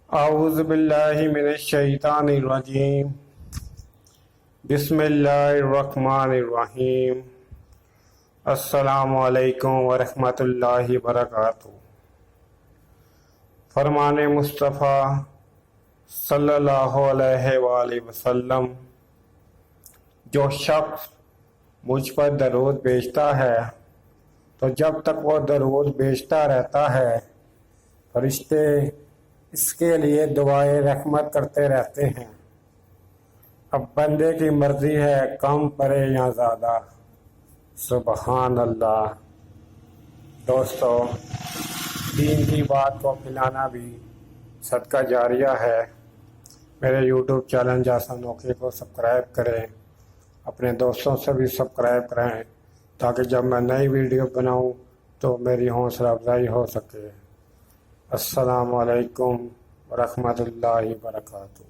اعوذ باللہ من الشیطان الرجیم بسم اللہ الرحمن الرحیم السلام علیکم ورحمۃ اللہ وبرکاتہ۔ فرمان مصطفیٰ صلی اللہ علیہ وآلہ وسلم، جو شخص مجھ پر درود بھیجتا ہے تو جب تک وہ درود بھیجتا رہتا ہے فرشتے اس کے لیے دعائے رحمت کرتے رہتے ہیں۔ اب بندے کی مرضی ہے کم پڑے یا زیادہ۔ سبحان اللہ۔ دوستو، دین کی بات کو پھیلانا بھی صدقہ جاریہ ہے۔ میرے یوٹیوب چینل جیسا نوکری کو سبسکرائب کریں، اپنے دوستوں سے بھی سبسکرائب کریں تاکہ جب میں نئی ویڈیو بناؤں تو میری حوصلہ افزائی ہو سکے۔ السلام علیکم ورحمۃ اللہ وبرکاتہ۔